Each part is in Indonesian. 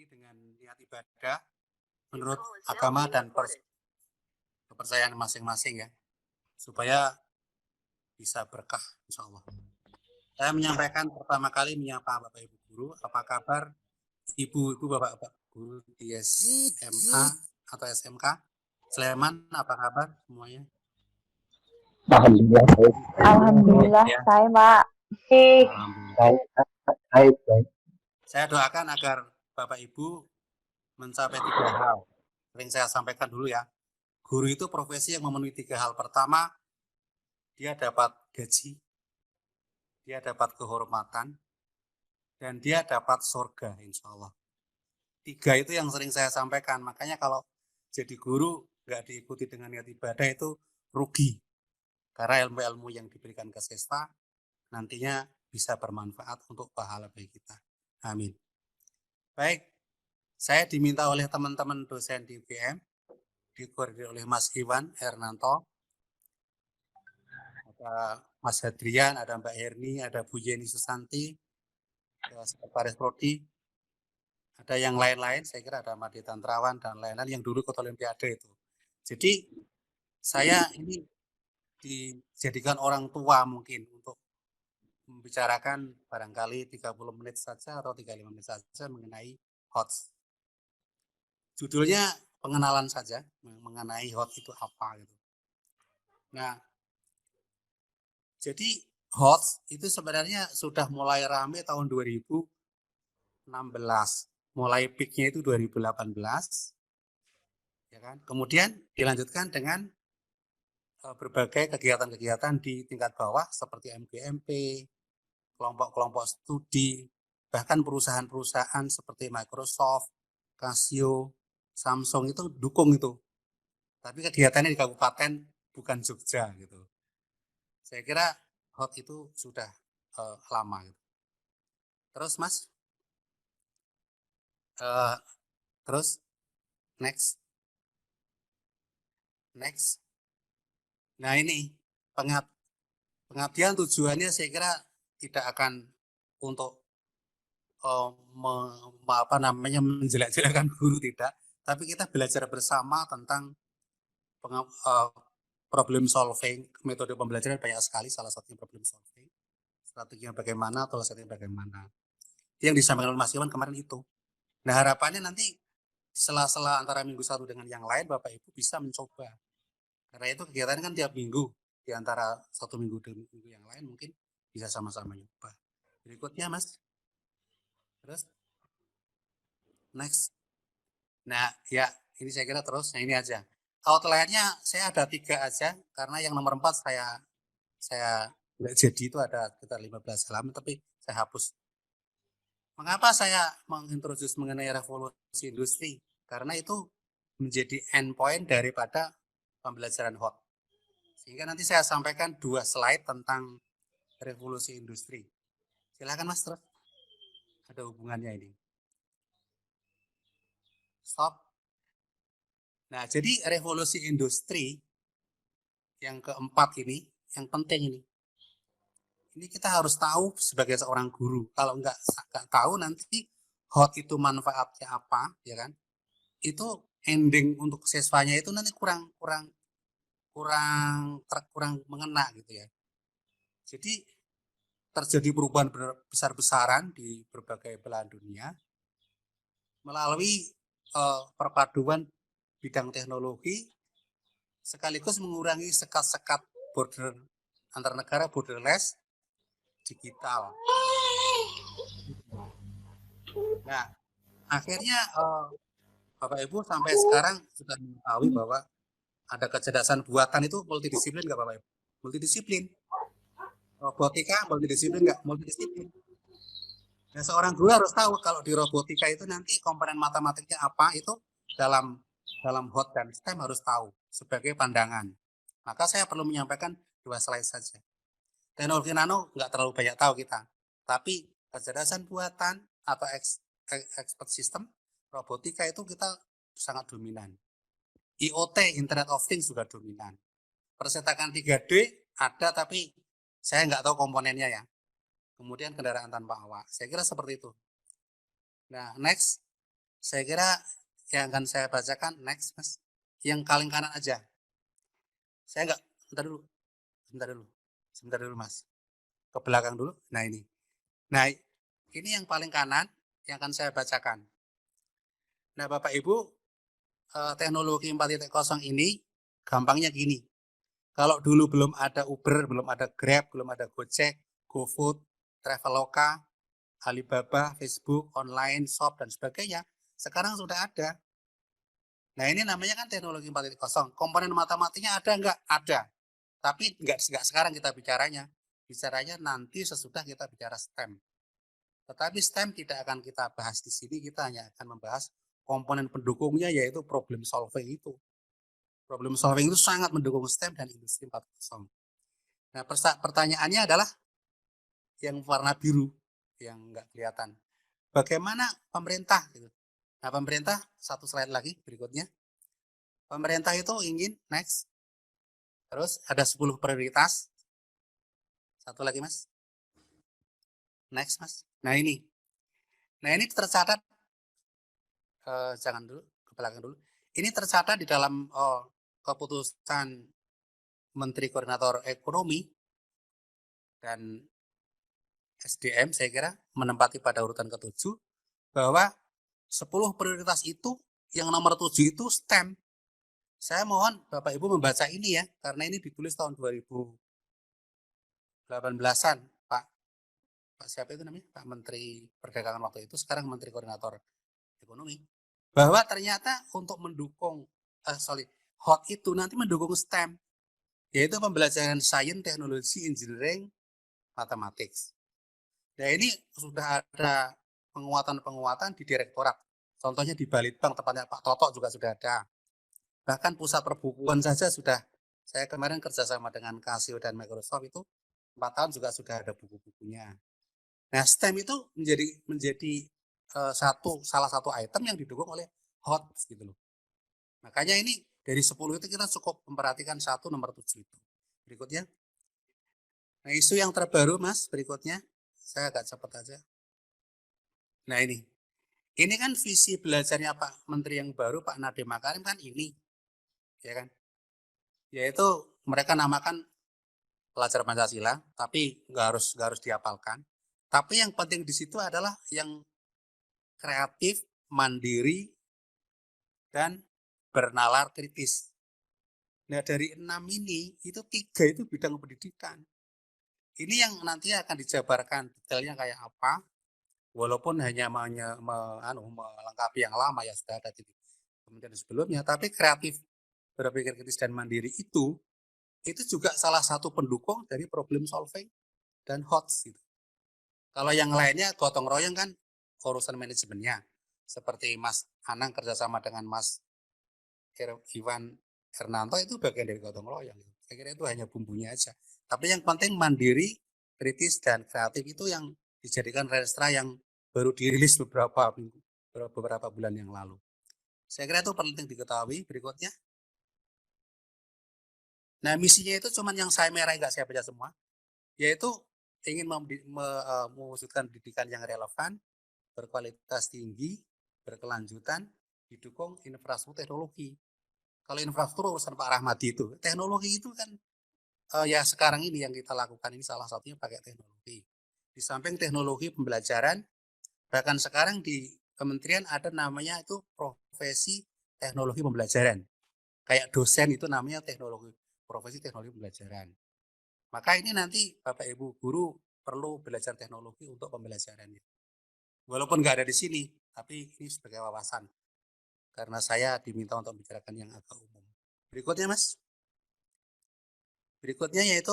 ini dengan niat ibadah menurut agama dan kepercayaan masing-masing ya, supaya bisa berkah insya Allah. Saya menyampaikan pertama kali menyapa Bapak Ibu Guru, apa kabar Ibu-Ibu Bapak Guru di SMA atau SMK? Sleman, apa kabar semuanya? Alhamdulillah baik. Alhamdulillah Ya. saya Pak. Alhamdulillah. Baik. Saya doakan agar Bapak Ibu mencapai 3 hal. Sering saya sampaikan dulu ya. Guru itu profesi yang memenuhi 3 hal. Pertama, dia dapat gaji, dia dapat kehormatan, dan dia dapat surga insya Allah. 3 itu yang sering saya sampaikan. Makanya kalau jadi guru nggak diikuti dengan niat ibadah itu rugi. Karena ilmu-ilmu yang diberikan ke siswa nantinya bisa bermanfaat untuk pahala bagi kita. Amin. Baik, saya diminta oleh teman-teman dosen di UGM, dikoordinir oleh Mas Iwan Hernanto, ada Mas Hadrian, ada Mbak Herni, ada Bu Yeni Susanti, ada Sekretaris Prodi, ada yang lain-lain, saya kira ada Made Tantrawan dan lain-lain yang dulu ikut Olimpiade itu. Jadi saya ini dijadikan orang tua mungkin untuk membicarakan barangkali 30 menit saja atau 35 menit saja mengenai HOTS. Judulnya pengenalan saja mengenai HOTS itu apa gitu. Nah, jadi HOTS itu sebenarnya sudah mulai rame tahun 2016. Mulai peaknya itu 2018. Ya kan? Kemudian dilanjutkan dengan berbagai kegiatan-kegiatan di tingkat bawah seperti MGMP, kelompok-kelompok studi, bahkan perusahaan-perusahaan seperti Microsoft, Casio, Samsung itu dukung itu. Tapi kegiatannya di kabupaten bukan Jogja gitu. Saya kira HOT itu sudah lama gitu. Terus Mas, terus next. Nah ini pengabdian tujuannya saya kira tidak akan untuk menjelek-jelekan guru tidak, tapi kita belajar bersama tentang problem solving, metode pembelajaran banyak sekali, salah satunya problem solving, strateginya bagaimana, atau strategi bagaimana. Yang disampaikan oleh Mas Iwan kemarin itu. Nah harapannya nanti sela-sela antara minggu satu dengan yang lain, Bapak Ibu bisa mencoba. Karena itu kegiatan kan tiap minggu, di antara satu minggu dan minggu yang lain mungkin bisa sama-sama nyoba. Berikutnya Mas. Terus next. Nah ya ini saya kira terus, nah ini aja. Outline-nya saya ada 3 aja, karena yang nomor 4 saya nggak jadi, itu ada sekitar 15 halaman, tapi saya hapus. Mengapa saya mengintroduce mengenai revolusi industri? Karena itu menjadi endpoint daripada pembelajaran HOT. Sehingga nanti saya sampaikan 2 slide tentang revolusi industri. Silakan Mas, terus. Ada hubungannya ini. Stop. Nah, jadi revolusi industri yang keempat ini, yang penting ini. Ini kita harus tahu sebagai seorang guru. Kalau nggak tahu nanti HOT itu manfaatnya apa, ya kan? Itu ending untuk siswanya itu nanti kurang mengena gitu ya. Jadi terjadi perubahan besar-besaran di berbagai belahan dunia melalui perpaduan bidang teknologi sekaligus mengurangi sekat-sekat border antar negara, borderless digital. Nah, akhirnya Bapak Ibu sampai sekarang sudah mengetahui bahwa ada kecerdasan buatan itu multidisiplin nggak Bapak Ibu? Multidisiplin. Robotika multidisiplin nggak? Multidisiplin. Nah, seorang guru harus tahu kalau di robotika itu nanti komponen matematiknya apa, itu dalam HOT dan STEM harus tahu sebagai pandangan. Maka saya perlu menyampaikan 2 slide saja. Teknologi nano nggak terlalu banyak tahu kita, tapi kecerdasan buatan atau expert system, robotika itu kita sangat dominan. IoT, Internet of Things juga dominan. Percetakan 3D ada, tapi saya nggak tahu komponennya ya. Kemudian kendaraan tanpa awak. Saya kira seperti itu. Nah, next. Saya kira yang akan saya bacakan next, Mas. Yang paling kanan aja. Saya enggak, sebentar dulu, Mas. Ke belakang dulu. Nah ini. Nah, ini yang paling kanan yang akan saya bacakan. Nah, Bapak Ibu, teknologi 4.0 ini gampangnya gini. Kalau dulu belum ada Uber, belum ada Grab, belum ada Gojek, GoFood, Traveloka, Alibaba, Facebook, online, shop, dan sebagainya, sekarang sudah ada. Nah, ini namanya kan teknologi 4.0. Komponen matematiknya ada enggak? Ada. Tapi enggak sekarang kita bicaranya. Bicaranya nanti sesudah kita bicara STEM. Tetapi STEM tidak akan kita bahas di sini, kita hanya akan membahas komponen pendukungnya, yaitu problem solving itu. Problem solving itu sangat mendukung STEM dan industri 4.0. Nah, pertanyaannya adalah yang warna biru, yang enggak kelihatan. Bagaimana pemerintah? Nah, pemerintah, satu slide lagi berikutnya. Pemerintah itu ingin, next, terus ada 10 prioritas. Satu lagi, Mas. Next, Mas. Nah, ini tercatat, jangan dulu, ke belakang dulu. Ini tercatat di dalam keputusan Menteri Koordinator Ekonomi dan SDM, saya kira menempati pada urutan ke-7, bahwa 10 prioritas itu, yang nomor 7 itu STEM. Saya mohon Bapak Ibu membaca ini ya, karena ini ditulis tahun 2018-an, Pak siapa itu namanya? Pak Menteri Perdagangan waktu itu, sekarang Menteri Koordinator Ekonomi, bahwa ternyata untuk mendukung HOT itu nanti mendukung STEM, yaitu pembelajaran sains, teknologi, engineering, matematik. Nah, ini sudah ada penguatan-penguatan di direktorat. Contohnya di Balitbank, tepatnya Pak Toto juga sudah ada. Bahkan pusat perbukuan saja sudah, saya kemarin kerjasama dengan Casio dan Microsoft itu 4 tahun juga sudah ada buku-bukunya. Nah, STEM itu menjadi salah satu item yang didukung oleh HOT gitu loh. Makanya ini dari 10 itu kita cukup memperhatikan nomor 7 itu. Berikutnya. Nah, isu yang terbaru, Mas, berikutnya. Saya agak cepat aja. Nah, ini kan visi belajarnya Pak Menteri yang baru, Pak Nadiem Makarim kan ini, ya kan? Yaitu mereka namakan pelajar Pancasila, tapi nggak harus dihafalkan. Tapi yang penting di situ adalah yang kreatif, mandiri, dan bernalar kritis. Nah, dari 6 ini, itu 3 itu bidang pendidikan. Ini yang nanti akan dijabarkan detailnya kayak apa, walaupun hanya melengkapi yang lama ya sudah ada di kementerian sebelumnya, tapi kreatif, berpikir kritis dan mandiri itu juga salah satu pendukung dari problem solving dan HOTS gitu. Kalau yang lainnya gotong royong kan urusan manajemennya, seperti Mas Anang kerjasama dengan Mas Iwan Hernanto itu bagian dari gotong royong. Saya kira itu hanya bumbunya aja. Tapi yang penting mandiri, kritis, dan kreatif itu yang dijadikan Renstra yang baru dirilis beberapa bulan yang lalu. Saya kira itu penting diketahui. Berikutnya. Nah, misinya itu cuma yang saya merah, nggak saya baca semua, yaitu ingin mewujudkan pendidikan yang relevan, berkualitas tinggi, berkelanjutan, didukung infrastruktur teknologi. Kalau infrastruktur urusan Pak Rahmadi itu, teknologi itu kan ya sekarang ini yang kita lakukan ini salah satunya pakai teknologi. Di samping teknologi pembelajaran, bahkan sekarang di kementerian ada namanya itu profesi teknologi pembelajaran. Kayak dosen itu namanya profesi teknologi pembelajaran. Maka ini nanti Bapak Ibu guru perlu belajar teknologi untuk pembelajaran. Walaupun nggak ada di sini, tapi ini sebagai wawasan. Karena saya diminta untuk membicarakan yang agak umum. Berikutnya, Mas. Berikutnya yaitu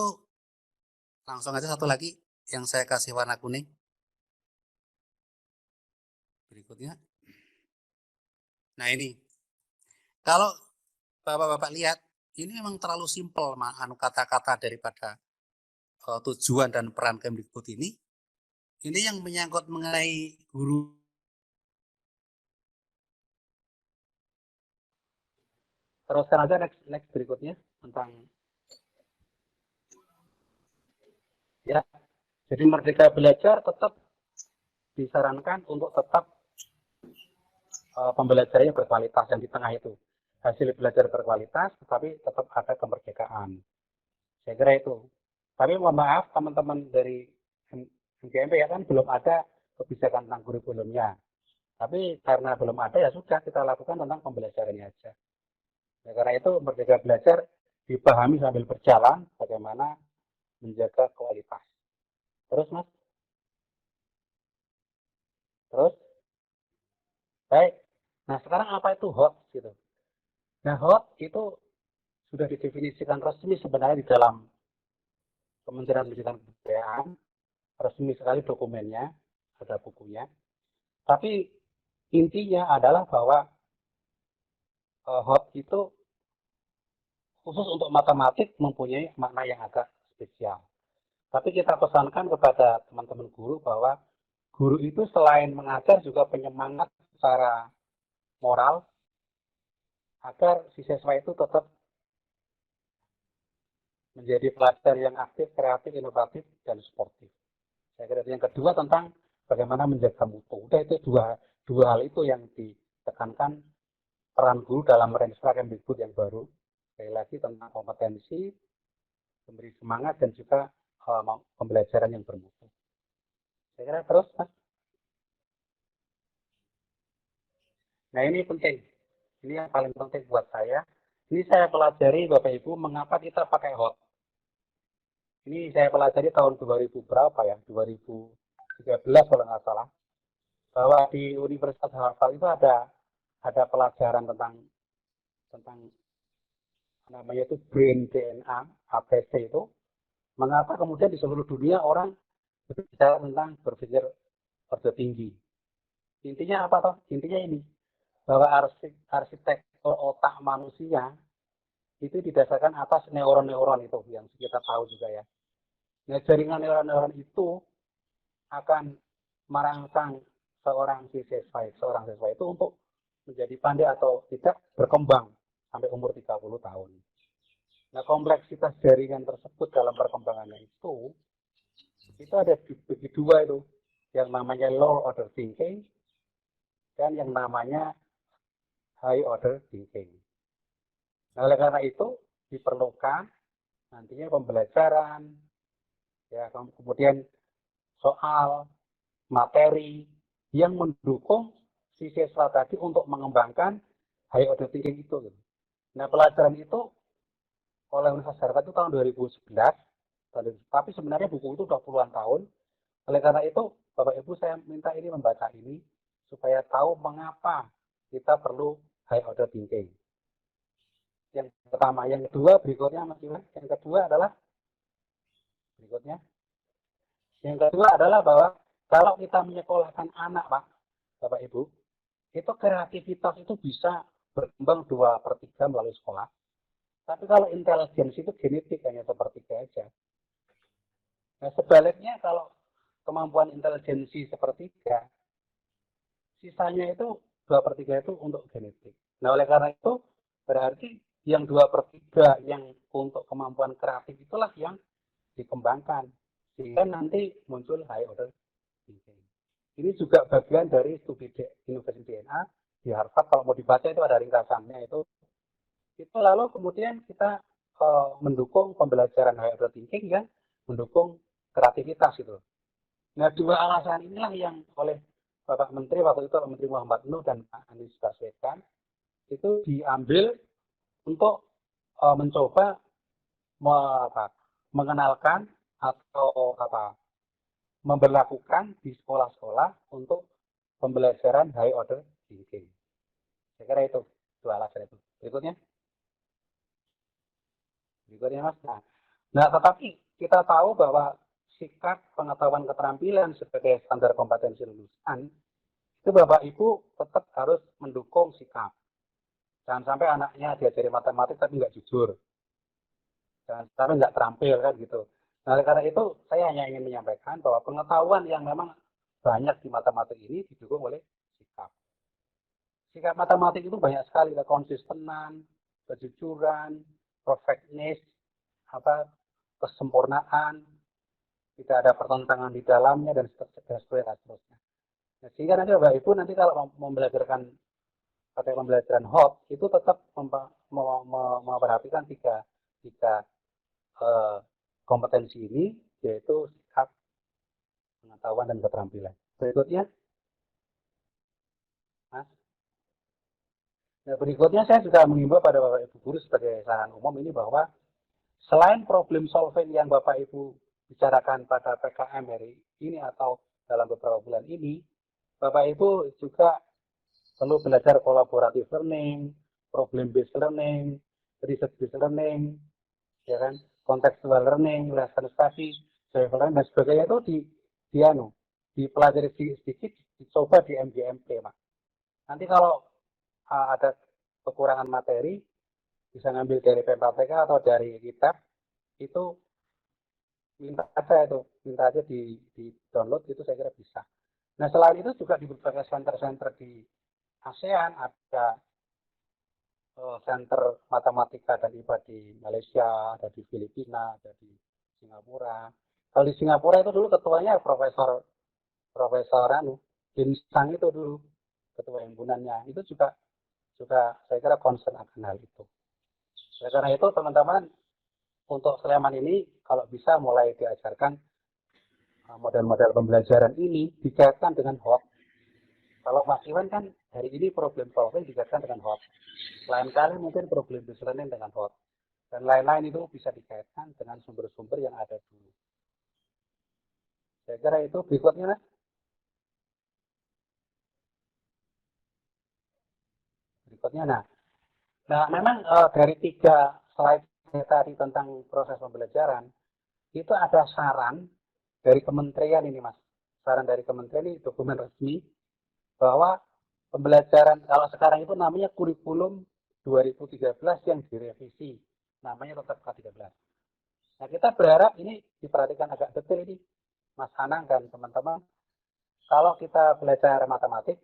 langsung aja satu lagi yang saya kasih warna kuning. Berikutnya. Nah, ini. Kalau Bapak-bapak lihat, ini memang terlalu simpel kata-kata daripada tujuan dan peran Kemdikbud ini. Ini yang menyangkut mengenai guru. Teruskan aja next berikutnya tentang ya. Jadi Merdeka Belajar tetap disarankan untuk tetap pembelajarannya berkualitas yang di tengah itu. Hasil belajar berkualitas, tetapi tetap ada kemerdekaan. Saya kira itu. Tapi mohon maaf teman-teman dari MGMP ya kan belum ada kebijakan tentang kurikulumnya. Tapi karena belum ada ya sudah kita lakukan tentang pembelajarannya aja. Ya, karena itu Merdeka Belajar dipahami sambil berjalan bagaimana menjaga kualitas. Terus Mas? Terus? Baik. Nah sekarang apa itu HOT gitu? Nah HOT itu sudah didefinisikan resmi sebenarnya di dalam Kementerian Pendidikan dan Kebudayaan, resmi sekali dokumennya, ada bukunya. Tapi intinya adalah bahwa HOT itu khusus untuk matematik mempunyai makna yang agak spesial. Tapi kita pesankan kepada teman-teman guru bahwa guru itu selain mengajar juga penyemangat secara moral agar si siswa itu tetap menjadi pelajar yang aktif, kreatif, inovatif, dan sportif. Saya kira yang kedua tentang bagaimana menjaga mutu. Udah itu dua hal itu yang ditekankan peran guru dalam merenstra Kemdikbud yang baru. Sekali lagi tentang kompetensi, memberi semangat, dan juga pembelajaran yang bermutu. Saya kira terus, Mas. Nah ini penting. Ini yang paling penting buat saya. Ini saya pelajari Bapak Ibu mengapa kita pakai HOT. Ini saya pelajari tahun 2000 berapa ya? 2013 kalau nggak salah. Bahwa di Universitas Harvard itu ada pelajaran tentang namanya itu brain DNA ABC itu. Mengapa kemudian di seluruh dunia orang berbicara tentang berpikir orde tinggi? Intinya apa toh? Intinya ini bahwa arsitektur otak manusia itu didasarkan atas neuron-neuron itu yang kita tahu juga ya. Nah, jaringan neuron-neuron itu akan merangsang seorang siswa itu untuk menjadi pandai atau tidak berkembang sampai umur 30 tahun. Nah, kompleksitas jaringan tersebut dalam perkembangannya itu ada bagi dua itu, yang namanya low order thinking dan yang namanya high order thinking. Nah, oleh karena itu diperlukan nantinya pembelajaran, ya kemudian soal materi yang mendukung si siswa tadi untuk mengembangkan high order thinking itu. Nah, pelajaran itu oleh Universitas Harvard itu tahun 2011, tapi sebenarnya buku itu sudah puluhan tahun. Oleh karena itu, Bapak Ibu saya minta ini membaca ini supaya tahu mengapa kita perlu high order thinking. Yang pertama, yang kedua berikutnya Mas Iwan. Yang kedua adalah berikutnya. Yang kedua adalah bahwa kalau kita menyekolahkan anak, Pak, Bapak Ibu, itu kreativitas itu bisa berkembang 2/3 melalui sekolah. Tapi kalau intelijensi itu genetik hanya 1/3 aja. Nah, sebaliknya kalau kemampuan intelijensi 1/3, sisanya itu 2/3 itu untuk genetik. Nah, oleh karena itu berarti yang 2/3 yang untuk kemampuan kreatif itulah yang dikembangkan sehingga nanti muncul high order thinking. Ini juga bagian dari studi inovasi DNA di Harvard. Kalau mau dibaca itu ada ringkasannya itu lalu kemudian kita mendukung pembelajaran high order thinking yang mendukung kreativitas itu. Nah, dua alasan inilah yang oleh Bapak Menteri waktu itu Menteri Muhammad Nuh dan Pak Anies Baswedan itu diambil untuk mencoba mengenalkan atau memberlakukan di sekolah-sekolah untuk pembelajaran high order thinking. Saya kira itu dua alasan itu. Berikutnya Mas. Nah, tetapi kita tahu bahwa sikap pengetahuan keterampilan sebagai standar kompetensi lulusan itu Bapak Ibu tetap harus mendukung sikap. Jangan sampai anaknya diajari matematik tapi nggak jujur. Jangan sampai nggak terampil kan gitu. Nah, karena itu saya hanya ingin menyampaikan bahwa pengetahuan yang memang banyak di matematik ini didukung oleh sikap. Sikap matematik itu banyak sekali, konsistenan, kejujuran, perfectness, kesempurnaan, tidak ada pertentangan di dalamnya dan seterusnya. Nah, sehingga nanti Bapak Ibu nanti kalau mau belajarkan pakai pembelajaran hot itu tetap memperhatikan tiga kompetensi ini, yaitu sikap, pengetahuan, dan keterampilan. Berikutnya, Mas. Nah, berikutnya saya juga mengimbau pada Bapak Ibu guru sebagai saran umum ini bahwa selain problem solving yang Bapak Ibu bicarakan pada PKM hari ini atau dalam beberapa bulan ini, Bapak Ibu juga perlu belajar collaborative learning, problem based learning, research based learning, ya kan, contextual learning, lesson study, survival learning, dan sebagainya itu dipelajari sedikit, dicoba di MGMP, Pak. Nanti kalau ada kekurangan materi, bisa ngambil dari PPTK atau dari kitab, itu minta aja di download, itu saya kira bisa. Nah, selain itu juga di berbagai center-center di ASEAN ada center matematika dan IPA di Malaysia, ada di Filipina, ada di Singapura. Kalau di Singapura itu dulu ketuanya Profesor Ginsang itu dulu ketua himpunannya. Itu juga saya kira concern akan hal itu. Oleh karena itu teman-teman, untuk Sleman ini kalau bisa mulai diajarkan model-model pembelajaran ini dikaitkan dengan HOT. Kalau Mas Iwan kan hari ini problem solving dikaitkan dengan HOT. Lain kali mungkin problem based learning dengan HOT. Dan lain-lain itu bisa dikaitkan dengan sumber-sumber yang ada dulu. Saya kira itu. Berikutnya, Mas. Berikutnya, nah memang dari 3 slide tadi tentang proses pembelajaran, itu ada saran dari kementerian ini, Mas. Saran dari kementerian ini dokumen resmi bahwa pembelajaran kalau sekarang itu namanya kurikulum 2013 yang direvisi, namanya tetap K13. Nah, kita berharap ini diperhatikan agak detail ini, Mas Anang dan teman-teman. Kalau kita belajar matematik,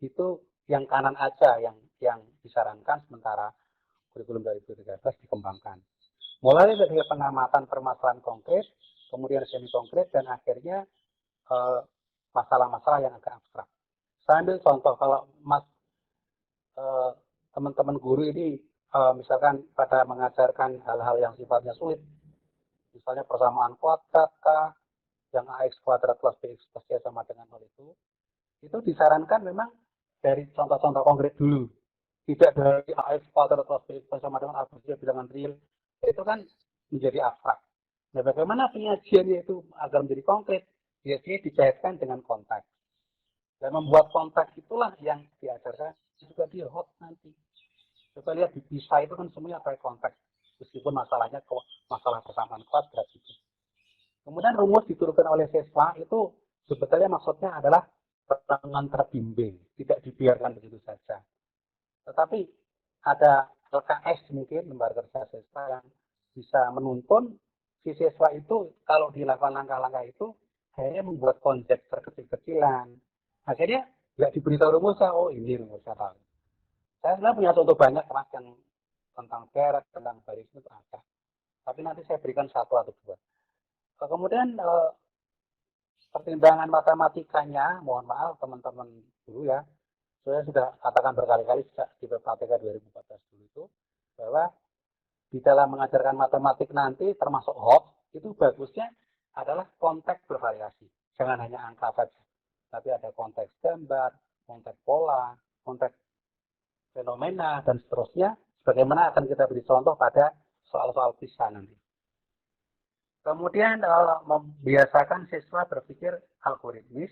itu yang kanan aja yang disarankan, sementara kurikulum 2013 dikembangkan. Mulai dari pengamatan permasalahan konkret, kemudian semi konkret, dan akhirnya masalah-masalah yang agak abstrak. Saya ambil contoh, kalau Mas teman-teman guru ini misalkan pada mengajarkan hal-hal yang sifatnya sulit, misalnya persamaan kuadrat yang AX kuadrat plus BX plus C sama dengan 0 itu disarankan memang dari contoh-contoh konkret dulu, tidak dari AX kuadrat plus BX plus sama dengan A plus C bilangan real, itu kan menjadi abstrak. Nah, bagaimana penyajiannya itu agar menjadi konkret? Biasanya dikaitkan dengan konteks. Dan membuat konteks itulah yang diajarkan juga di HOT nanti. Coba lihat di PISA itu kan semuanya pakai konteks, meskipun masalahnya masalah persamaan kuadrat itu. Kemudian rumus diturunkan oleh siswa itu sebetulnya maksudnya adalah pertengahan terbimbing, tidak dibiarkan begitu saja. Tetapi ada LKS mungkin, lembar kerja siswa, yang bisa menuntun si siswa itu kalau dilakukan langkah-langkah itu akhirnya membuat konsep terkecil-kecilan. Akhirnya nggak diberitahu rumusnya, oh ini rumusnya tahu. Saya sebenarnya punya contoh banyak, Mas, yang tentang deret, tentang baris itu ada. Tapi nanti saya berikan 1 atau 2. Kemudian pertimbangan matematikanya, mohon maaf teman-teman dulu ya, saya sudah katakan berkali-kali sejak di PPTK 2014 dulu itu, bahwa di dalam mengajarkan matematik nanti termasuk HOT, itu bagusnya adalah konteks bervariasi. Jangan hanya angka saja, tapi ada konteks gambar, konteks pola, konteks fenomena, dan seterusnya, sebagaimana akan kita beri contoh pada soal-soal PISA nanti. Kemudian membiasakan siswa berpikir algoritmis,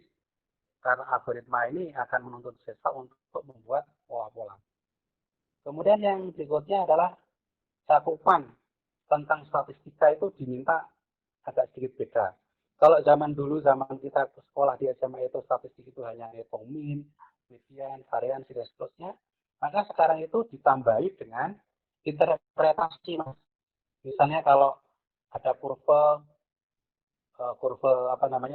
karena algoritma ini akan menuntut siswa untuk membuat pola-pola. Kemudian yang berikutnya adalah cakupan tentang statistika itu diminta agak sedikit beda. Kalau zaman dulu, zaman kita sekolah di SMA itu statistik itu hanya hitung min, median, variansi, dan seterusnya, maka sekarang itu ditambahi dengan interpretasi, Mas. Misalnya kalau ada kurva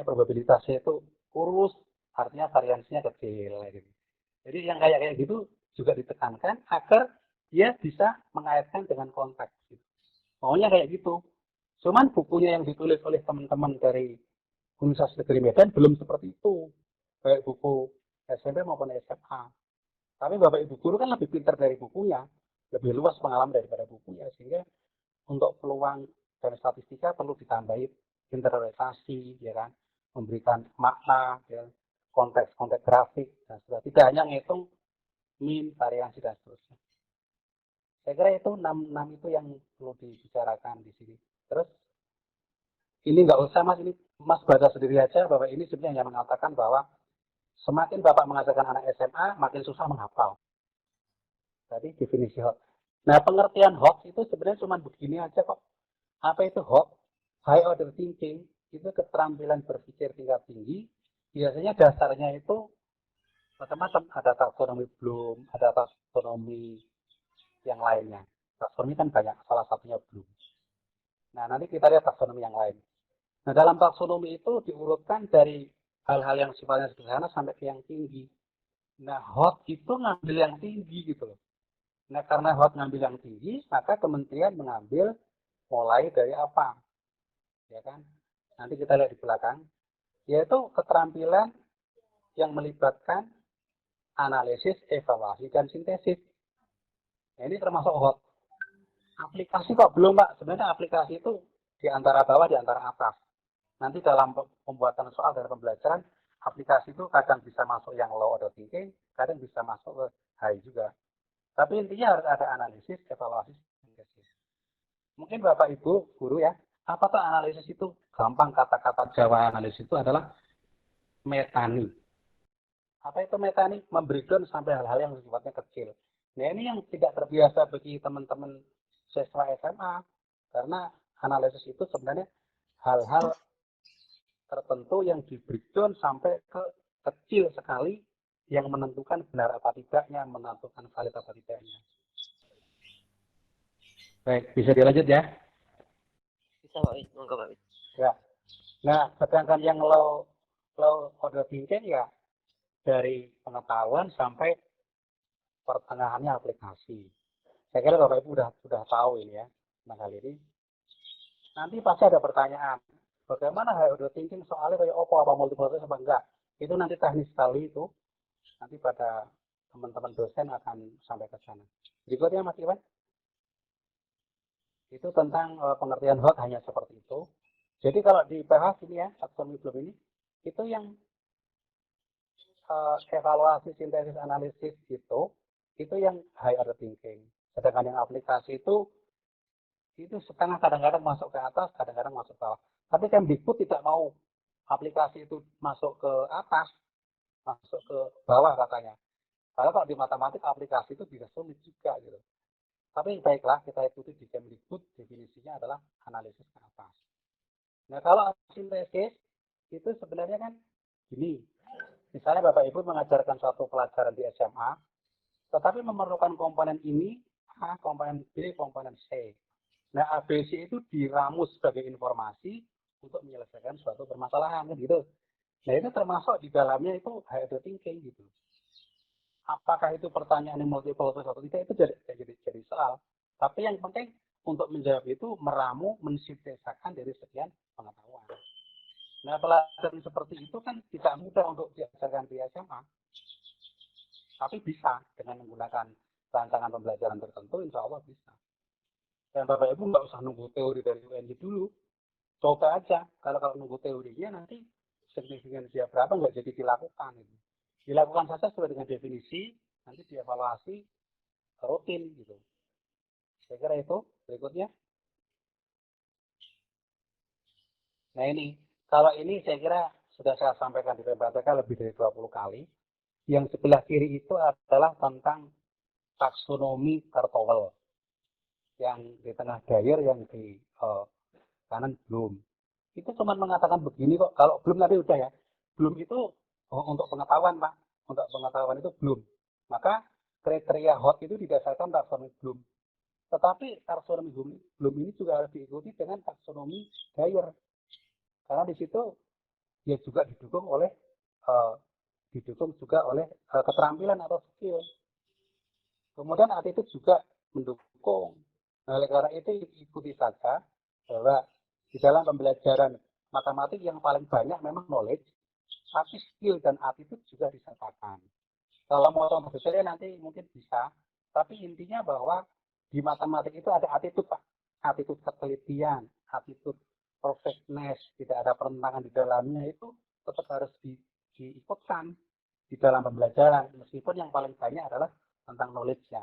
probabilitasnya itu kurus, artinya variansinya kecil gitu. Jadi yang kayak gitu juga ditekankan agar dia bisa mengaitkan dengan konteks gitu. Maunya kayak gitu. Cuman bukunya yang ditulis oleh teman-teman dari Universitas Negeri Medan belum seperti itu, baik buku SMP maupun SMA. Tapi Bapak Ibu guru kan lebih pintar dari bukunya, lebih luas pengalaman daripada bukunya, sehingga untuk peluang dari statistika perlu ditambahi interpretasi, ya kan, memberikan makna, ya, konteks-konteks grafik, dan seterusnya. Tidak hanya ngitung min, variasi, dan seterusnya. Saya kira itu 6 itu yang perlu dibicarakan di sini. Terus ini nggak usah Mas, ini Mas baca sendiri aja bahwa ini sebenarnya hanya mengatakan bahwa semakin Bapak mengajarkan anak SMA, makin susah menghafal. Tadi definisi hot. Nah, pengertian hot itu sebenarnya cuma begini aja kok. Apa itu hot? High order thinking itu keterampilan berpikir tingkat tinggi. Biasanya dasarnya itu macam-macam. Ada taksonomi Bloom, ada taksonomi yang lainnya. Taksonomi kan banyak, salah satunya Bloom. Nah, nanti kita lihat taksonomi yang lain. Nah, dalam taksonomi itu diurutkan dari hal-hal yang sifatnya sederhana sampai ke yang tinggi. Nah, hot itu ngambil yang tinggi gitu loh. Nah, karena hot ngambil yang tinggi, maka kementerian mengambil mulai dari apa? Ya kan? Nanti kita lihat di belakang, yaitu keterampilan yang melibatkan analisis, evaluasi, dan sintesis. Nah, ini termasuk hot. Aplikasi kok belum, Pak? Sebenarnya aplikasi itu di antara bawah, di antara atas. Nanti dalam pembuatan soal dan pembelajaran, aplikasi itu kadang bisa masuk yang low order thinking, kadang bisa masuk ke high juga. Tapi intinya harus ada analisis, evaluasi, sintesis. Mungkin Bapak Ibu guru ya, apa tuh analisis itu? Gampang, kata-kata Jawa analisis itu adalah metani. Apa itu metani? Membreakdown sampai hal-hal yang sifatnya kecil. Nah, ini yang tidak terbiasa bagi teman-teman siswa SMA, karena analisis itu sebenarnya hal-hal tertentu yang di breakdown sampai ke kecil sekali yang menentukan benar apa tidaknya, menentukan valid apa tidaknya. Baik, bisa dilanjut ya? Bisa Pak Wid, monggo Pak Wid. Ya. Nah, sedangkan yang low order thinking ya dari pengetahuan sampai pertengahannya aplikasi. Saya kira Bapak Ibu sudah tahu ini ya tentang hal ini. Nanti pasti ada pertanyaan, bagaimana high order thinking soalnya kayak apa multiple choice apa enggak? Itu nanti teknis sekali itu. Nanti pada teman-teman dosen akan sampai ke sana. Berikutnya Mas Iwan. Itu tentang pengertian hot hanya seperti itu. Jadi kalau dibahas ini ya, taksonomi belum ini, itu yang evaluasi, sintesis, analisis itu yang high order thinking. Sedangkan yang aplikasi itu setengah kadang-kadang masuk ke atas, kadang-kadang masuk ke bawah. Tapi Kemdikbud tidak mau aplikasi itu masuk ke atas, masuk ke bawah katanya. Karena kalau di matematik aplikasi itu bisa sulit juga gitu. Tapi baiklah kita ikuti di Kemdikbud, definisinya adalah analisis ke atas. Nah kalau sintesis itu sebenarnya kan gini, misalnya Bapak Ibu mengajarkan suatu pelajaran di SMA, tetapi memerlukan komponen ini, A, komponen B, komponen C. Nah, ABC itu diramus sebagai informasi untuk menyelesaikan suatu permasalahan, gitu. Nah, itu termasuk di dalamnya itu high order thinking, gitu. Apakah itu pertanyaan yang multiple choice atau tidak, itu jadi soal. Tapi yang penting untuk menjawab itu meramu, mensintesakan dari sekian pengetahuan. Nah, pelajaran seperti itu kan tidak mudah untuk diajarkan di SMA. Tapi bisa dengan menggunakan rancangan pembelajaran tertentu, insya Allah bisa. Dan Bapak Ibu nggak usah nunggu teori dari UNJ dulu. Coba aja. Kalau nunggu teorinya nanti signifikansi berapa nggak jadi dilakukan. Gitu. Dilakukan saja sesuai dengan definisi, nanti dievaluasi rutin gitu. Saya kira itu. Berikutnya. Nah ini, kalau ini saya kira sudah saya sampaikan di PPTK lebih dari 20 kali. Yang sebelah kiri itu adalah tentang taksonomi Cartowell. Yang di tengah Dyer, yang di kanan Bloom. Itu cuma mengatakan begini kok. Kalau belum tadi udah ya. Belum itu untuk pengetahuan, Pak. Untuk pengetahuan itu belum. Maka kriteria hot itu didasarkan taksonomi belum. Tetapi taksonomi belum ini juga harus diikuti dengan taksonomi Dyer. Karena di situ dia juga didukung juga oleh keterampilan atau skill. Kemudian attitude juga mendukung. Nah, oleh karena itu ikuti saja bahwa di dalam pembelajaran matematik yang paling banyak memang knowledge, tapi skill dan attitude juga disertakan. Kalau mau contoh detailnya nanti mungkin bisa. Tapi intinya bahwa di matematik itu ada attitude, Pak. Attitude ketelitian, attitude perfectness, tidak ada pertentangan di dalamnya itu tetap harus diikutkan di dalam pembelajaran. Meskipun yang paling banyak adalah tentang knowledge-nya.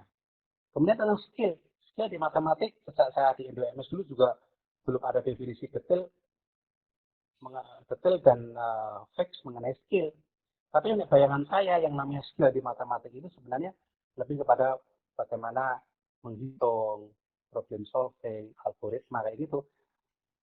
Kemudian tentang skill. Skill di matematik, sejak saya di Indo MS dulu juga belum ada definisi detail dan fix mengenai skill. Tapi bayangan saya yang namanya skill di matematik itu sebenarnya lebih kepada bagaimana menghitung, problem solving, algoritma kayak gitu.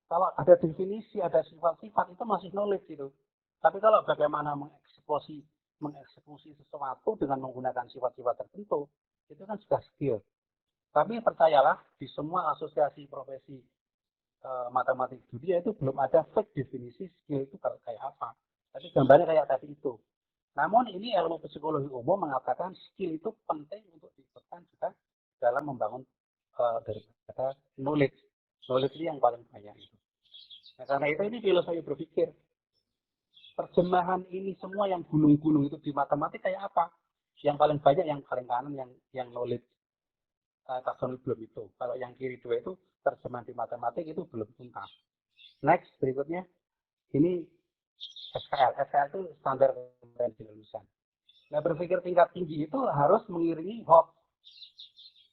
Kalau ada definisi, ada sifat-sifat itu masih knowledge itu. Tapi kalau bagaimana mengeksekusi sesuatu dengan menggunakan sifat-sifat tertentu, itu kan sudah skill. Tapi percayalah, di semua asosiasi profesi matematik dunia itu belum ada fake definisi skill itu kayak apa. Tapi gambarnya kayak tadi itu. Namun ini ilmu psikologi umum mengatakan skill itu penting untuk diikutkan juga dalam membangun daripada knowledge. Knowledge ini yang paling banyak itu. Nah, karena itu ini filosofi berpikir. Terjemahan ini semua yang gunung-gunung itu di matematik kayak apa? Yang paling banyak, yang paling kanan, yang knowledge taksonomi belum itu. Kalau yang kiri dua itu terjemahan di matematik itu belum tuntas. Next, berikutnya. Ini SKL. SKL itu standar kompetensi lulusan. Nah, berpikir tingkat tinggi itu harus mengiringi HOT.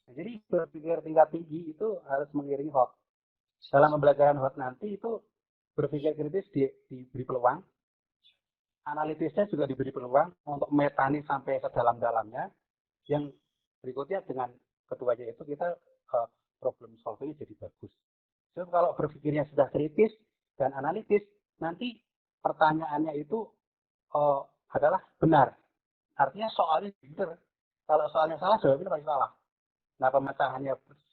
Nah, jadi berpikir tingkat tinggi itu harus mengiringi HOT. Dalam pembelajaran HOT nanti itu berpikir kritis diberi peluang, analitisnya juga diberi peluang untuk metani sampai sedalam-dalamnya. Yang berikutnya dengan keduanya itu kita problem solving jadi bagus. So, kalau berpikirnya sudah kritis dan analitis, nanti pertanyaannya itu adalah benar. Artinya soalnya benar. Kalau soalnya salah, jawabnya pasti salah. Nah,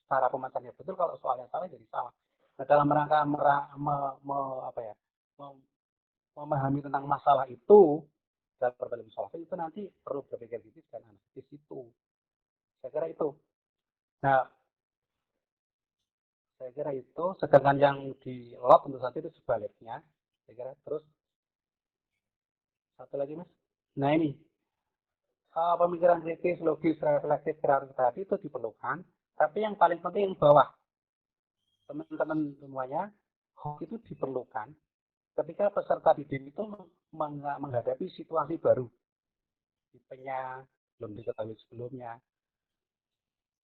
cara pemecahannya betul, kalau soalnya salah jadi salah. Nah, dalam rangka memahami tentang masalah itu dalam problem solving itu nanti perlu berpikir kritis dan analitis itu. Saya kira itu. Nah, saya kira itu. Sedangkan yang di lot tentu saja itu sebaliknya. Saya kira terus satu lagi, Mas. Nah, ini pemikiran kritis, logis, reflektif, kreatif tadi itu diperlukan. Tapi yang paling penting yang bawah, teman-teman semuanya, hoax itu diperlukan ketika peserta didik itu menghadapi situasi baru. Tipenya belum diketahui sebelumnya.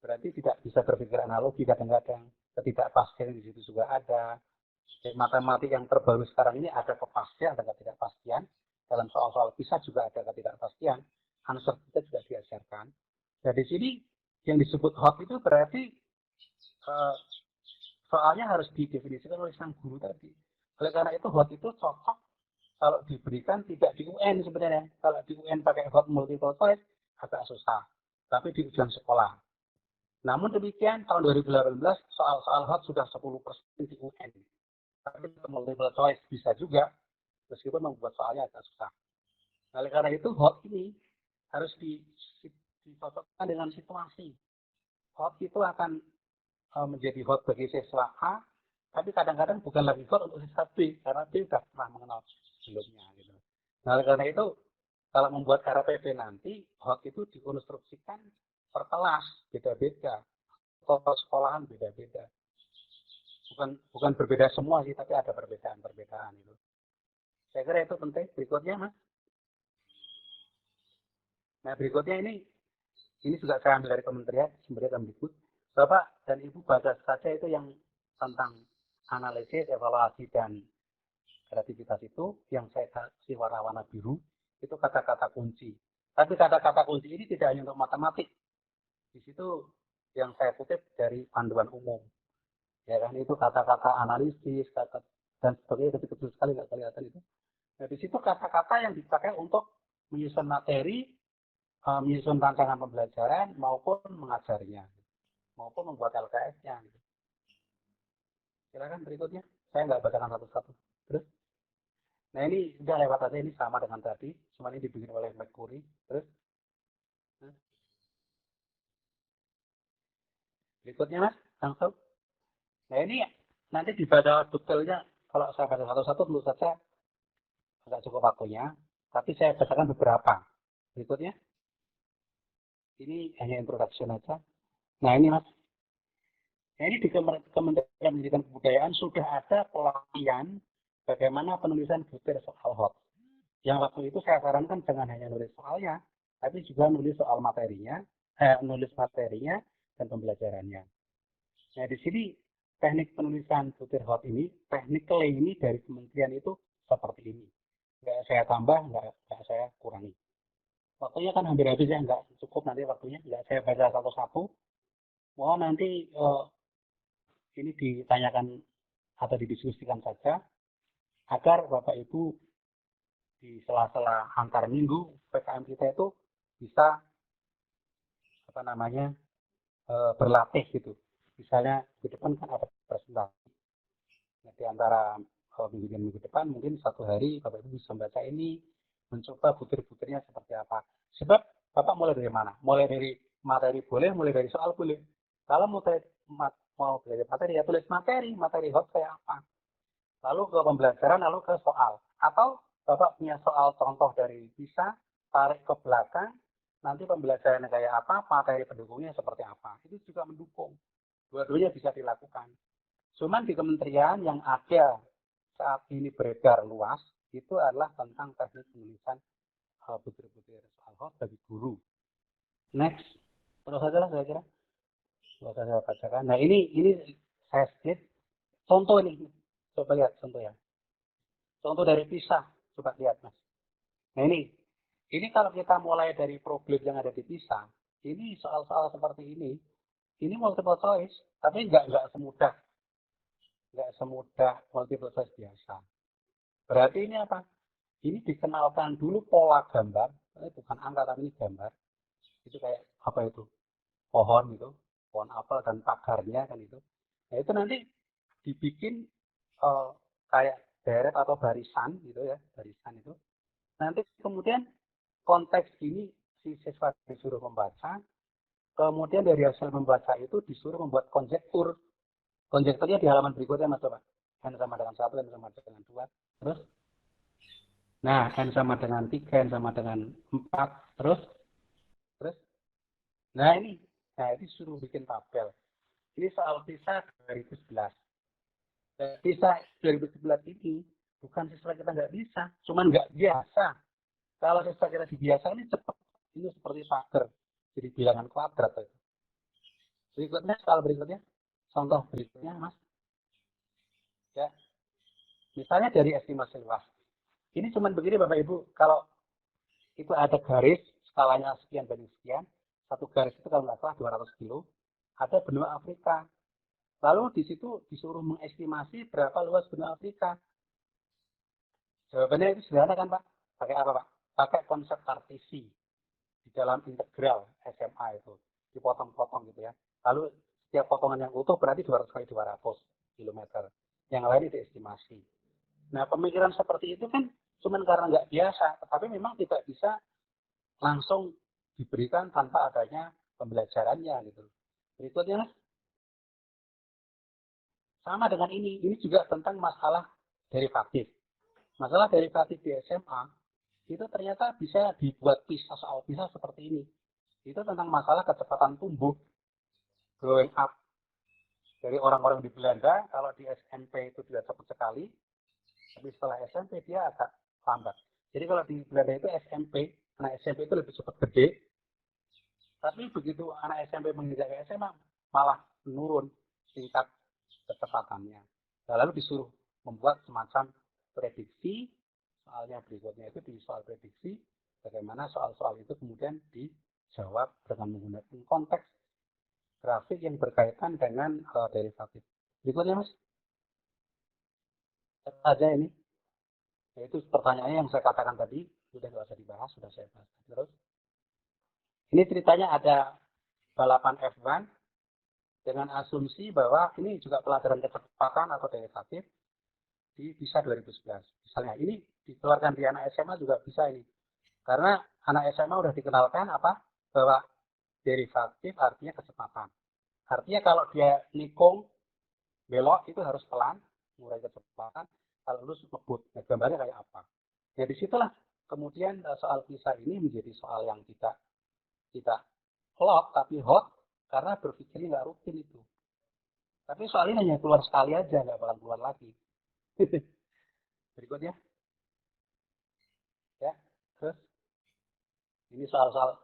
Berarti tidak bisa berpikir analogi kadang-kadang. Ketidakpastian di situ juga ada. Matematik yang terbaru sekarang ini ada kepastian, ada ketidakpastian. Dalam soal-soal PISA juga ada ketidakpastian. Answer kita juga diajarkan. Nah, di sini yang disebut hoax itu berarti soalnya harus didefinisikan oleh sang guru tadi. Oleh karena itu hoax itu cocok kalau diberikan tidak di UN sebenarnya. Kalau di UN pakai hoax multiple choice agak susah. Tapi di ujian sekolah. Namun demikian tahun 2018 soal-soal hoax sudah 10% di UN. Tapi multiple choice bisa juga meskipun membuat soalnya agak susah. Oleh karena itu hoax ini harus dicocokkan dengan situasi. Hoax itu akan menjadi hot bagi siswa A, tapi kadang-kadang bukan lagi hot untuk siswa B, karena B sudah pernah mengenal sebelumnya. Gitu. Nah, karena itu, kalau membuat RPP nanti, hot itu dikonstruksikan per kelas, beda-beda. Atau sekolahan beda-beda. Bukan berbeda semua sih, tapi ada perbedaan-perbedaan itu. Saya kira itu penting. Berikutnya, Mas. Nah, berikutnya ini juga saya ambil dari kementerian, sebenarnya Kemdikbud. Bapak dan Ibu baca saja itu yang tentang analisis, evaluasi, dan kreativitas itu, yang saya kasih warna-warna biru, itu kata-kata kunci. Tapi kata-kata kunci ini tidak hanya untuk matematik. Di situ yang saya kutip dari panduan umum. Ya kan, itu kata-kata analisis, dan sebagainya, kecil-kecil sekali nggak kelihatan itu. Nah, di situ kata-kata yang dipakai untuk menyusun materi, menyusun rancangan pembelajaran, maupun mengajarinya. Maupun membuat LKS-nya. Silakan berikutnya. Saya nggak bacakan satu-satu. Terus, nah ini udah lewat aja, ini sama dengan tadi, cuma ini dibikin oleh Mercury. Terus, berikutnya Mas, langsung. Nah ini nanti dibaca detailnya. Kalau saya baca satu-satu tentu saja nggak cukup waktunya, tapi saya bacakan beberapa. Berikutnya. Ini hanya introduction aja. Nah ini Mas, nah, ini di Kementerian Pendidikan Kebudayaan sudah ada pelatihan bagaimana penulisan butir soal HOT. Yang waktu itu saya sarankan jangan hanya nulis soalnya, tapi juga nulis soal materinya, nulis materinya dan pembelajarannya. Nah di sini teknik penulisan butir HOT ini, teknik ini dari kementerian itu seperti ini. Nggak saya tambah, nggak saya kurangi. Waktunya kan hampir habis ya, nggak cukup nanti waktunya, nggak saya baca satu-satu. Mohon nanti ini ditanyakan atau didiskusikan saja agar Bapak Ibu di sela-sela antar minggu PKM kita itu bisa apa namanya berlatih gitu. Misalnya di depan kan ada presentasi. Nah, di antara minggu dan minggu depan mungkin satu hari Bapak Ibu bisa membaca ini, mencoba butir-butirnya seperti apa. Sebab Bapak mulai dari mana? Mulai dari materi boleh, mulai dari soal boleh. Kalau mau belajar materi ya tulis materi hot kayak apa. Lalu ke pembelajaran, lalu ke soal. Atau Bapak punya soal contoh dari PISA, tarik ke belakang, nanti pembelajarannya kayak apa, materi pendukungnya seperti apa. Itu juga mendukung. Dua-duanya bisa dilakukan. Cuman di kementerian yang ada saat ini beredar luas, itu adalah tentang teknik penulisan butir-butir soal hot bagi guru. Next, terus saja lah saya kira. Nggak usah saya bacakan. Nah ini saya split. Contoh ini, coba lihat contoh ya. Contoh dari PISA, coba lihat Mas. Nah ini kalau kita mulai dari problem yang ada di PISA, ini soal-soal seperti ini multiple choice, tapi nggak semudah multiple choice biasa. Berarti ini apa? Ini dikenalkan dulu pola gambar, bukan angka tapi ini gambar. Itu kayak apa itu? Pohon gitu, pohon apel dan pagarnya kan itu. Nah itu nanti dibikin kayak deret atau barisan gitu ya, barisan itu. Nanti kemudian konteks ini si siswa disuruh membaca, kemudian dari hasil membaca itu disuruh membuat konjektur. Konjekturnya di halaman berikutnya Mas coba. N sama dengan 1, N sama dengan 2. Terus, nah N sama dengan 3, N sama dengan 4. Terus. Nah ini suruh bikin tabel. Ini soal PISA 2011. PISA 2011 ini bukan siswa kita nggak bisa, cuman nggak biasa. Kalau siswa kita dibiasa ini cepat, ini seperti pagar, jadi bilangan kuadrat. Berikutnya, soal berikutnya, contoh berikutnya, Mas. Ya, misalnya dari estimasi luas. Ini cuman begini, Bapak Ibu. Kalau itu ada garis, skalanya sekian banding sekian, satu garis itu kalau nggak salah 200 kilo, ada benua Afrika. Lalu di situ disuruh mengestimasi berapa luas benua Afrika. Jawabannya itu sederhana kan Pak? Pakai apa Pak? Pakai konsep partisi di dalam integral SMA itu. Dipotong-potong gitu ya. Lalu setiap potongan yang utuh berarti 200 kali 200 km. Yang lain itu estimasi. Nah pemikiran seperti itu kan cuma karena nggak biasa. Tetapi memang tidak bisa langsung diberikan tanpa adanya pembelajarannya gitu. Berikutnya sama dengan ini juga tentang masalah derivatif. Masalah derivatif di SMA itu ternyata bisa dibuat pisah soal pisah seperti ini. Itu tentang masalah kecepatan tumbuh, growing up. Dari orang-orang di Belanda, kalau di SMP itu dia cepat sekali, tapi setelah SMP dia agak lambat. Jadi kalau di Belanda itu SMP, anak SMP itu lebih cepat gede, tapi begitu anak SMP menginjak ke SMA, malah menurun tingkat kecepatannya. Nah, lalu disuruh membuat semacam prediksi, soalnya berikutnya itu di soal prediksi, bagaimana soal-soal itu kemudian dijawab dengan menggunakan konteks grafik yang berkaitan dengan derivatif. Berikutnya Mas, saja ini, yaitu pertanyaannya yang saya katakan tadi, sudah nggak usah dibahas, sudah saya bahas. Terus, ini ceritanya ada balapan F1 dengan asumsi bahwa ini juga pelajaran kecepatan atau derivatif di PISA 2011. Misalnya ini dikeluarkan di anak SMA juga bisa ini. Karena anak SMA udah dikenalkan apa? Bahwa derivatif artinya kecepatan. Artinya kalau dia nikung belok itu harus pelan, mengurai kecepatan, kalau lurus ngebut. Nah, gambarnya kayak apa? Ya disitulah kemudian soal PISA ini menjadi soal yang tidak flop tapi hot karena berpikirnya nggak rutin itu. Tapi soal ini hanya keluar sekali aja, nggak bakal keluar lagi. Berikutnya, ya. Terus ini soal-soal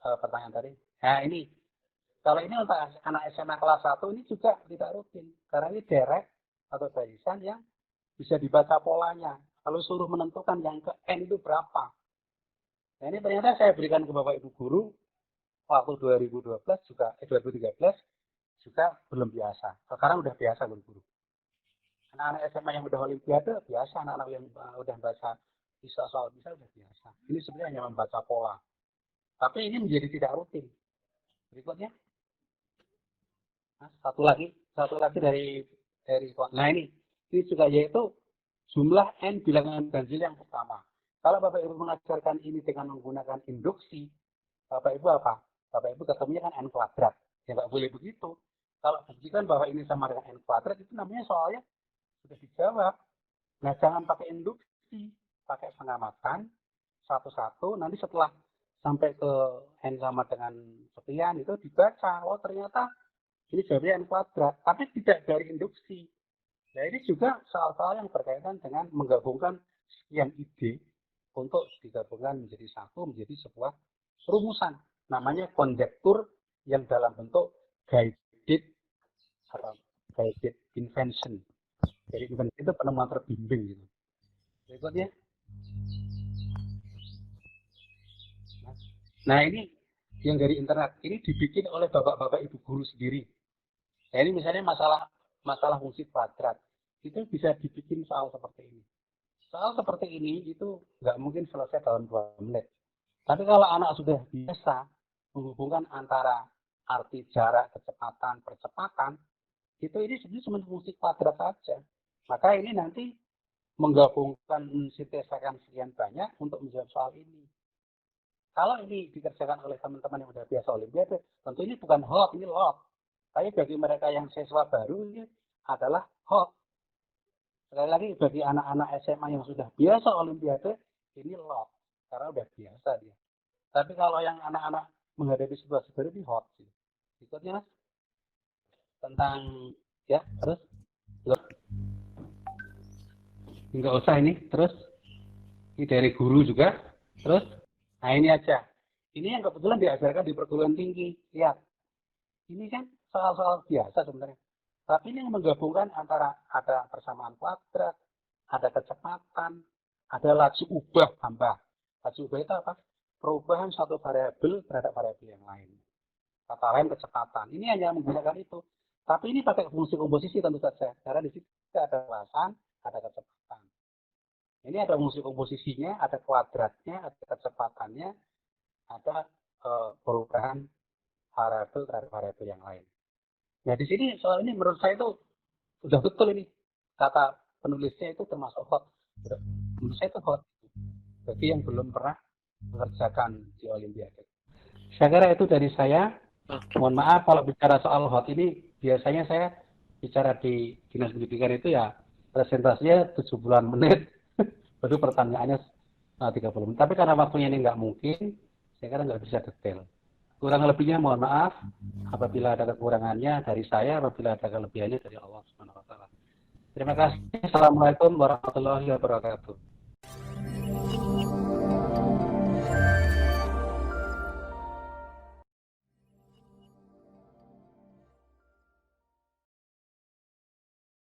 pertanyaan tadi. Nah ini, kalau ini untuk anak SMA kelas 1 ini juga tidak rutin. Karena ini direct atau barisan yang bisa dibaca polanya. Kalau suruh menentukan yang ke N itu berapa. Nah ini ternyata saya berikan ke Bapak Ibu Guru waktu 2012 juga, 2013 juga belum biasa. Sekarang udah biasa guru-guru. Anak-anak SMA yang udah olimpiade biasa, anak-anak yang udah baca bisa soal bisa udah biasa. Ini sebenarnya hanya membaca pola. Tapi ini menjadi tidak rutin. Berikutnya, nah, satu lagi dari nah ini juga yaitu jumlah N bilangan ganjil yang pertama. Kalau Bapak Ibu mengajarkan ini dengan menggunakan induksi, Bapak Ibu apa? Bapak Ibu ketemunya kan N kuadrat. Ya nggak boleh begitu. Kalau buktikan bahwa ini sama dengan N kuadrat, itu namanya soalnya sudah dijawab. Nah, jangan pakai induksi, pakai pengamatan satu-satu. Nanti setelah sampai ke N sama dengan sekian, itu dibaca. Oh, ternyata ini jawabnya N kuadrat. Tapi tidak dari induksi. Nah, ini juga soal-soal yang berkaitan dengan menggabungkan sekian ide untuk digabungkan menjadi satu, menjadi sebuah rumusan. Namanya konjektur yang dalam bentuk guided invention. Jadi invention itu penemuan terbimbing gitu. Berikutnya. Nah ini yang dari internet. Ini dibikin oleh bapak-bapak ibu guru sendiri. Nah ini misalnya masalah fungsi kuadrat. Itu bisa dibikin soal seperti ini. Soal seperti ini itu nggak mungkin selesai dalam 2 menit. Tapi kalau anak sudah biasa menghubungkan antara arti jarak, kecepatan, percepatan, itu ini sebenarnya cuma fungsi kuadrat saja. Maka ini nanti menggabungkan mensintesakan sekian banyak untuk menjawab soal ini. Kalau ini dikerjakan oleh teman-teman yang sudah biasa olimpiade, tentu ini bukan hot, ini lot. Tapi bagi mereka yang siswa baru ini adalah hot. Sekali lagi bagi anak-anak SMA yang sudah biasa olimpiade, ini lot. Karena udah biasa dia. Tapi kalau yang anak-anak menghadapi situasi baru ini hot. Berikutnya Mas. Tentang ya terus nggak usah ini terus ini dari guru juga terus nah ini aja ini yang kebetulan diajarkan di perguruan tinggi lihat ini kan soal-soal biasa sebenarnya tapi ini yang menggabungkan antara ada persamaan kuadrat ada kecepatan ada laju ubah tambah laju ubah itu apa perubahan satu variabel terhadap variabel yang lain kata lain kecepatan ini hanya menggunakan itu tapi ini pakai fungsi komposisi tentu saja, karena di situ ada kelasan, ada kecepatan. Ini ada fungsi komposisinya, ada kuadratnya, ada kecepatannya, ada perubahan variabel terhadap variabel yang lain. Nah di sini soal ini menurut saya itu sudah betul ini kata penulisnya itu termasuk hot. Menurut saya itu hot. Bagi yang belum pernah mengerjakan di Olimpiade. Saya kira itu dari saya. Mohon maaf kalau bicara soal hot ini biasanya saya bicara di dinas pendidikan itu ya presentasinya 70-an menit baru pertanyaannya 30 menit tapi karena waktunya ini nggak mungkin saya kira nggak bisa detail kurang lebihnya mohon maaf apabila ada kekurangannya dari saya apabila ada kelebihannya dari Allah Subhanahu wa taala. Terima kasih. Assalamualaikum warahmatullahi wabarakatuh.